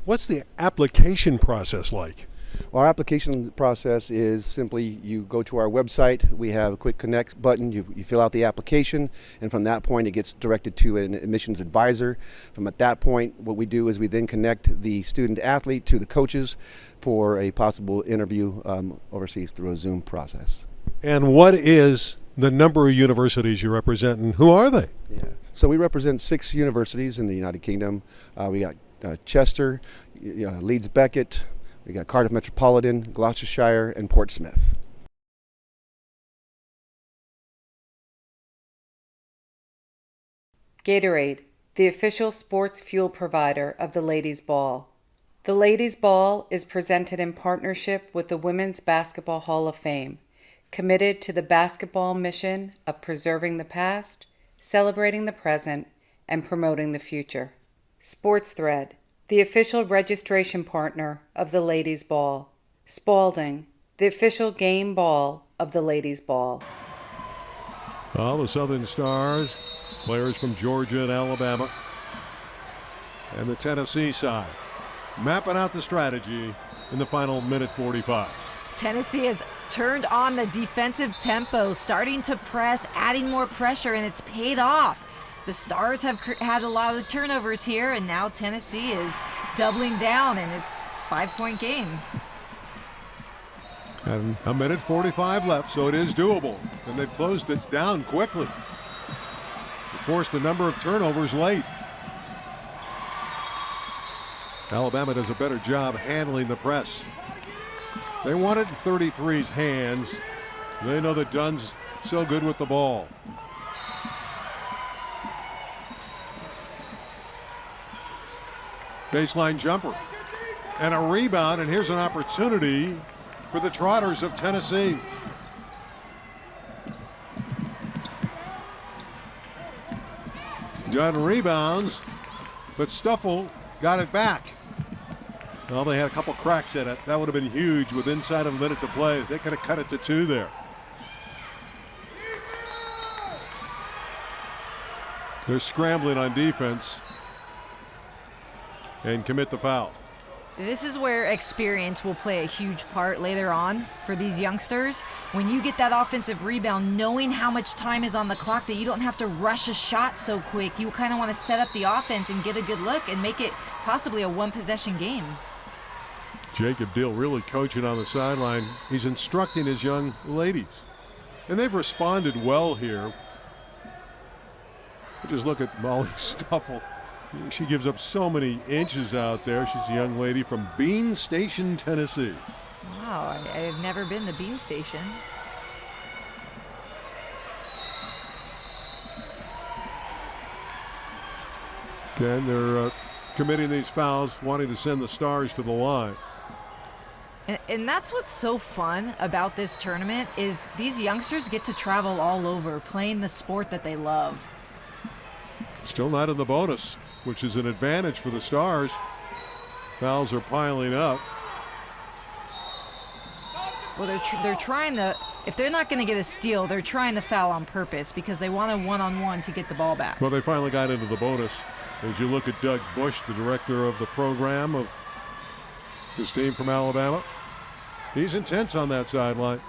What's the application process like? Well, our application process is simply you go to our website, we have a quick connect button, you fill out the application, and from that point it gets directed to an admissions advisor. From at that point, what we do is we then connect the student athlete to the coaches for a possible interview overseas through a Zoom process. And what is the number of universities you represent, and who are they? Yeah. So we represent 6 universities in the United Kingdom. We got Chester, Leeds Beckett, we got Cardiff Metropolitan, Gloucestershire, and Portsmouth. Gatorade, the official sports fuel provider of the Ladies' Ball. The Ladies' Ball is presented in partnership with the Women's Basketball Hall of Fame, committed to the basketball mission of preserving the past, celebrating the present, and promoting the future. Sports Thread, the official registration partner of the Ladies' Ball. Spalding, the official game ball of the Ladies' Ball. All the Southern Stars, players from Georgia and Alabama, and the Tennessee side, mapping out the strategy in the final minute 45. Tennessee has turned on the defensive tempo, starting to press, adding more pressure, and it's paid off. The Stars have had a lot of turnovers here, and now Tennessee is doubling down, and it's a 5-point game. And a minute 45 left, so it is doable. And they've closed it down quickly. They forced a number of turnovers late. Alabama does a better job handling the press. They want it in 33's hands. They know that Dunn's so good with the ball. Baseline jumper and a rebound, and here's an opportunity for the Trotters of Tennessee. Dunn rebounds, but Stuffle got it back. Well, they had a couple cracks in it. That would have been huge with inside of a minute to play. They could have cut it to 2 there. They're scrambling on defense and commit the foul. This is where experience will play a huge part later on for these youngsters. When you get that offensive rebound, knowing how much time is on the clock, that you don't have to rush a shot so quick. You kind of want to set up the offense and get a good look and make it possibly a 1-possession game. Jacob Dill really coaching on the sideline. He's instructing his young ladies. And they've responded well here. Just look at Molly Stuffle. She gives up so many inches out there. She's a young lady from Bean Station, Tennessee. Wow, I've never been to Bean Station. Again, they're committing these fouls, wanting to send the Stars to the line. And that's what's so fun about this tournament is these youngsters get to travel all over playing the sport that they love. Still not in the bonus, which is an advantage for the Stars. Fouls are piling up. Well, they're trying to, if they're not going to get a steal, they're trying to foul on purpose because they want a one-on-one to get the ball back. Well, they finally got into the bonus. As you look at Doug Bush, the director of the program of this team from Alabama, he's intense on that sideline.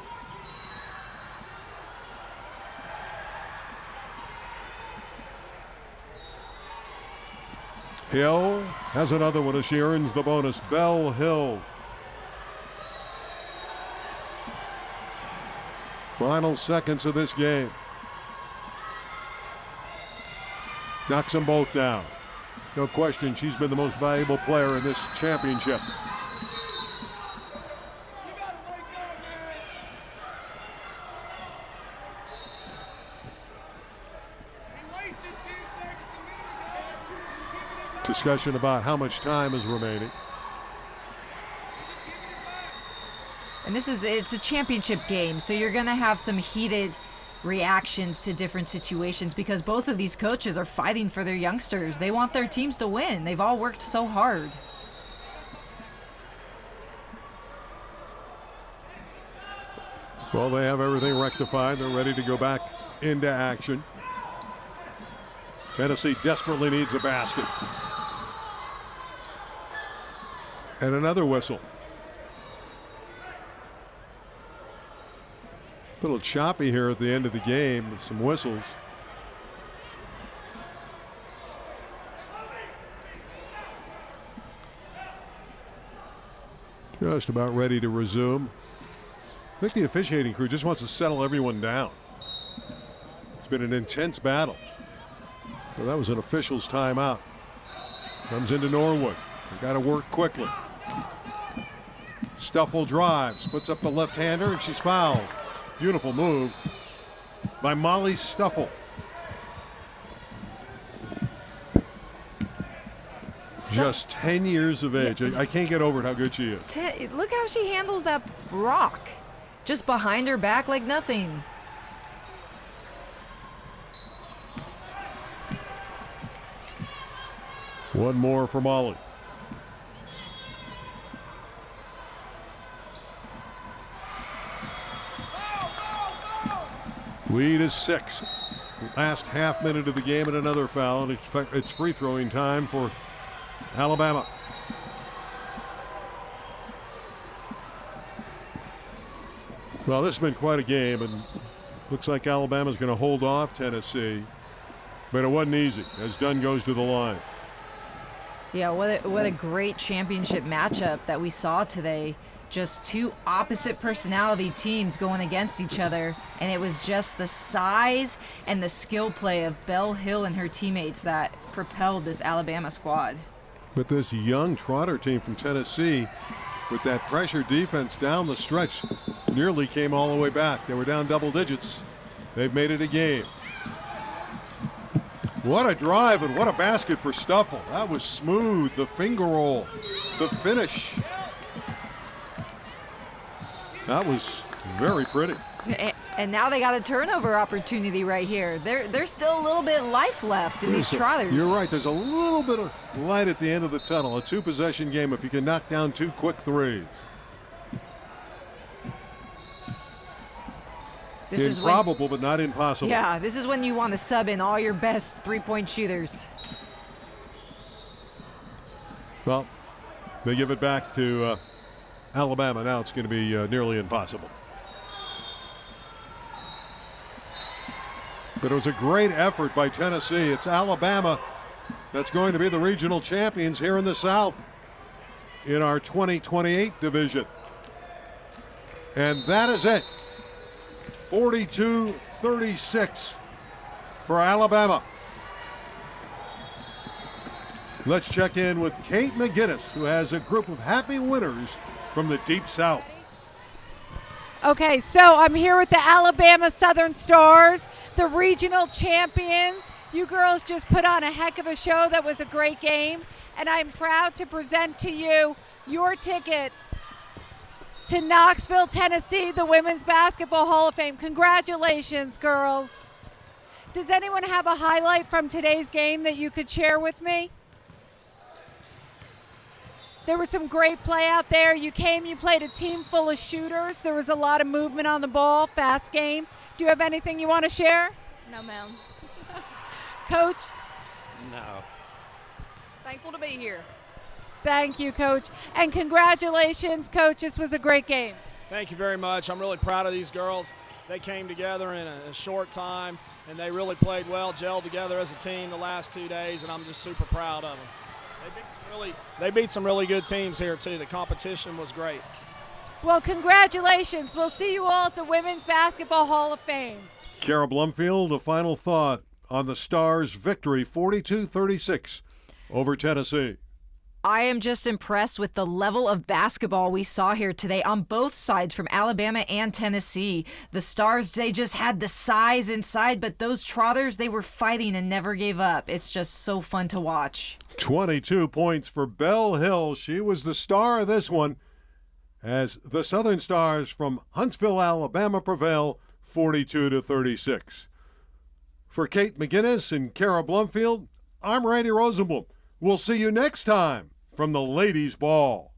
Hill has another one as she earns the bonus. Bell Hill. Final seconds of this game. Knocks them both down. No question, she's been the most valuable player in this championship. Discussion about how much time is remaining. And it's a championship game, so you're going to have some heated reactions to different situations because both of these coaches are fighting for their youngsters. They want their teams to win. They've all worked so hard. Well, they have everything rectified. They're ready to go back into action. Tennessee desperately needs a basket. And another whistle. A little choppy here at the end of the game with some whistles. Just about ready to resume. I think the officiating crew just wants to settle everyone down. It's been an intense battle. So that was an official's timeout. Comes into Norwood. They got to work quickly. Stuffle drives, puts up the left-hander, and she's fouled. Beautiful move by Molly Stuffle. Just 10 years of age. I can't get over it how good she is. Look how she handles that rock. Just behind her back like nothing. One more for Molly. Lead is 6. Last half minute of the game and another foul, and it's free throwing time for Alabama. Well, this has been quite a game, and looks like Alabama's going to hold off Tennessee, but it wasn't easy as Dunn goes to the line. Yeah, what a great championship matchup that we saw today. Just two opposite personality teams going against each other, and it was just the size and the skill play of Belle Hill and her teammates that propelled this Alabama squad. But this young Trotter team from Tennessee, with that pressure defense down the stretch, nearly came all the way back. They were down double digits. They've made it a game. What a drive and what a basket for Stuffle. That was smooth. The finger roll, the finish. That was very pretty. And now they got a turnover opportunity right here. There's still a little bit of life left in these Trotters. You're right. There's a little bit of light at the end of the tunnel. A two-possession game if you can knock down 2 quick threes. This is improbable, but not impossible. Yeah, this is when you want to sub in all your best three-point shooters. Well, they give it back to Alabama. Now it's going to be nearly impossible. But it was a great effort by Tennessee. It's Alabama that's going to be the regional champions here in the South in our 2028 division. And that is it. 42-36 for Alabama. Let's check in with Kate McGinnis, who has a group of happy winners from the Deep South. Okay, so I'm here with the Alabama Southern Stars, the regional champions. You girls just put on a heck of a show. That was a great game. And I'm proud to present to you your ticket to Knoxville, Tennessee, the Women's Basketball Hall of Fame. Congratulations, girls. Does anyone have a highlight from today's game that you could share with me? There was some great play out there. You played a team full of shooters. There was a lot of movement on the ball, fast game. Do you have anything you want to share? No, ma'am. Coach? No. Thankful to be here. Thank you, Coach. And congratulations, Coach. This was a great game. Thank you very much. I'm really proud of these girls. They came together in a short time, and they really played well, gelled together as a team the last 2 days, and I'm just super proud of them. They beat some really good teams here, too. The competition was great. Well, congratulations. We'll see you all at the Women's Basketball Hall of Fame. Kara Blumfield, a final thought on the Starz victory, 42-36 over Tennessee. I am just impressed with the level of basketball we saw here today on both sides from Alabama and Tennessee. The Starz, they just had the size inside, but those Trotters, they were fighting and never gave up. It's just so fun to watch. 22 points for Belle Hill. She was the star of this one as the Southern Stars from Huntsville, Alabama prevail 42-36. For Kate McGinnis and Kara Blumfield, I'm Randy Rosenblum. We'll see you next time from the Ladies' Ball.